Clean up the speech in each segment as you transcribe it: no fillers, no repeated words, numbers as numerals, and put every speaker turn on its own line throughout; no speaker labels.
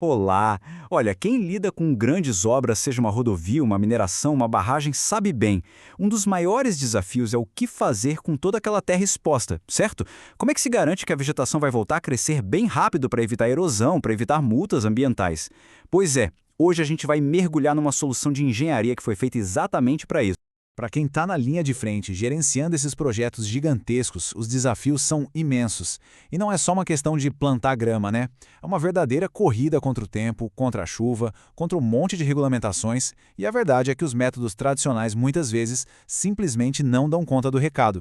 Olá! Olha, quem lida com grandes obras, seja uma rodovia, uma mineração, uma barragem, sabe bem. Um dos maiores desafios é o que fazer com toda aquela terra exposta, certo? Como é que se garante que a vegetação vai voltar a crescer bem rápido para evitar erosão, para evitar multas ambientais? Pois é, hoje a gente vai mergulhar numa solução de engenharia que foi feita exatamente para isso.
Para quem está na linha de frente, gerenciando esses projetos gigantescos, os desafios são imensos. E não é só uma questão de plantar grama, né? É uma verdadeira corrida contra o tempo, contra a chuva, contra um monte de regulamentações, e a verdade é que os métodos tradicionais muitas vezes simplesmente não dão conta do recado.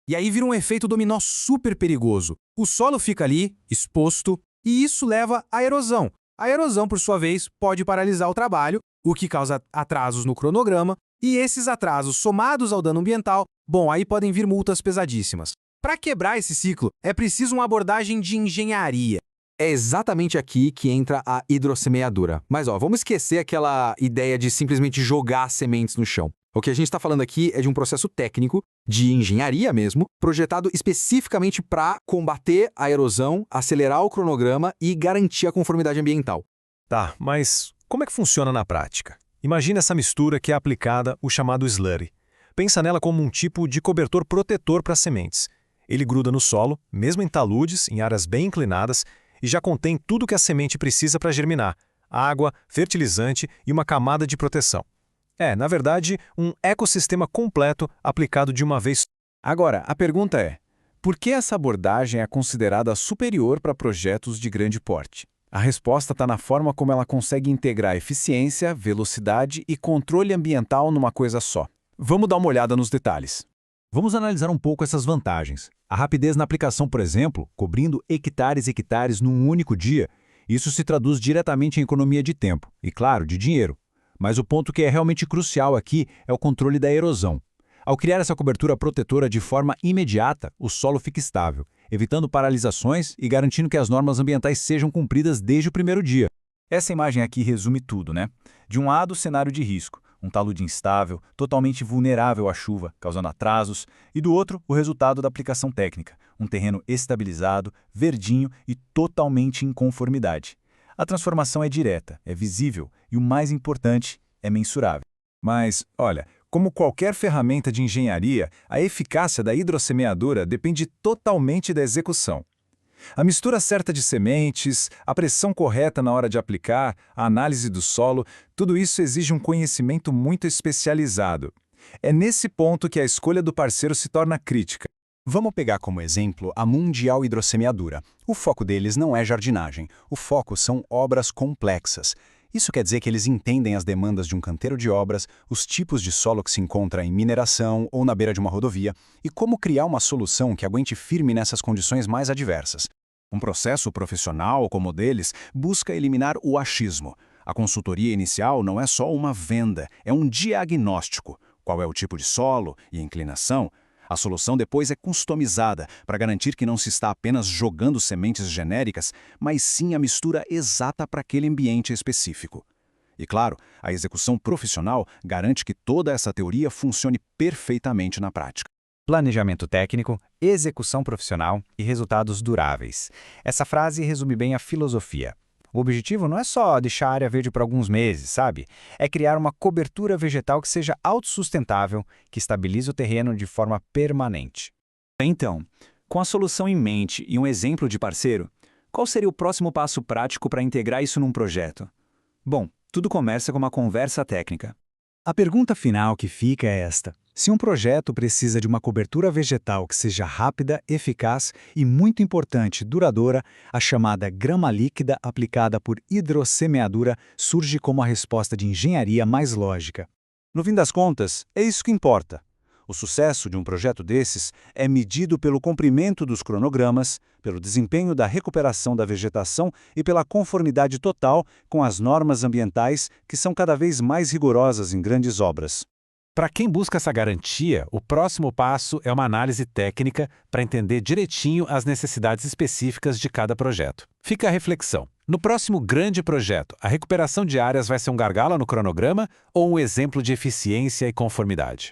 E aí vira um efeito dominó super perigoso. O solo fica ali, exposto, e isso leva à erosão. A erosão, por sua vez, pode paralisar o trabalho, o que causa atrasos no cronograma, e esses atrasos somados ao dano ambiental, bom, aí podem vir multas pesadíssimas. Para quebrar esse ciclo, é preciso uma abordagem de engenharia. É exatamente aqui que entra a hidrossemeadura. Mas vamos esquecer aquela ideia de simplesmente jogar sementes no chão. O que a gente está falando aqui é de um processo técnico, de engenharia mesmo, projetado especificamente para combater a erosão, acelerar o cronograma e garantir a conformidade ambiental.
Tá, mas como é que funciona na prática? Imagina essa mistura que é aplicada, o chamado slurry. Pensa nela como um tipo de cobertor protetor para sementes. Ele gruda no solo, mesmo em taludes, em áreas bem inclinadas, e já contém tudo que a semente precisa para germinar: água, fertilizante e uma camada de proteção. É, na verdade, um ecossistema completo aplicado de uma vez.
Agora, a pergunta é: por que essa abordagem é considerada superior para projetos de grande porte? A resposta está na forma como ela consegue integrar eficiência, velocidade e controle ambiental numa coisa só. Vamos dar uma olhada nos detalhes.
Vamos analisar um pouco essas vantagens. A rapidez na aplicação, por exemplo, cobrindo hectares e hectares num único dia, isso se traduz diretamente em economia de tempo e, claro, de dinheiro. Mas o ponto que é realmente crucial aqui é o controle da erosão. Ao criar essa cobertura protetora de forma imediata, o solo fica estável, evitando paralisações e garantindo que as normas ambientais sejam cumpridas desde o primeiro dia.
Essa imagem aqui resume tudo, né? De um lado, cenário de risco, um talude instável, totalmente vulnerável à chuva, causando atrasos, e do outro, o resultado da aplicação técnica, um terreno estabilizado, verdinho e totalmente em conformidade. A transformação é direta, é visível e, o mais importante, é mensurável.
Mas, olha, como qualquer ferramenta de engenharia, a eficácia da hidrossemeadura depende totalmente da execução. A mistura certa de sementes, a pressão correta na hora de aplicar, a análise do solo, tudo isso exige um conhecimento muito especializado. É nesse ponto que a escolha do parceiro se torna crítica.
Vamos pegar como exemplo a Mundial Hidrossemeadura. O foco deles não é jardinagem, o foco são obras complexas. Isso quer dizer que eles entendem as demandas de um canteiro de obras, os tipos de solo que se encontra em mineração ou na beira de uma rodovia, e como criar uma solução que aguente firme nessas condições mais adversas. Um processo profissional como o deles busca eliminar o achismo. A consultoria inicial não é só uma venda, é um diagnóstico. Qual é o tipo de solo e inclinação? A solução depois é customizada para garantir que não se está apenas jogando sementes genéricas, mas sim a mistura exata para aquele ambiente específico. E claro, a execução profissional garante que toda essa teoria funcione perfeitamente na prática.
Planejamento técnico, execução profissional e resultados duráveis. Essa frase resume bem a filosofia. O objetivo não é só deixar a área verde por alguns meses, sabe? É criar uma cobertura vegetal que seja autossustentável, que estabilize o terreno de forma permanente.
Então, com a solução em mente e um exemplo de parceiro, qual seria o próximo passo prático para integrar isso num projeto? Bom, tudo começa com uma conversa técnica.
A pergunta final que fica é esta: se um projeto precisa de uma cobertura vegetal que seja rápida, eficaz e, muito importante, duradoura, a chamada grama líquida aplicada por hidrossemeadura surge como a resposta de engenharia mais lógica.
No fim das contas, é isso que importa. O sucesso de um projeto desses é medido pelo cumprimento dos cronogramas, pelo desempenho da recuperação da vegetação e pela conformidade total com as normas ambientais, que são cada vez mais rigorosas em grandes obras.
Para quem busca essa garantia, o próximo passo é uma análise técnica para entender direitinho as necessidades específicas de cada projeto. Fica a reflexão. No próximo grande projeto, a recuperação de áreas vai ser um gargalo no cronograma ou um exemplo de eficiência e conformidade?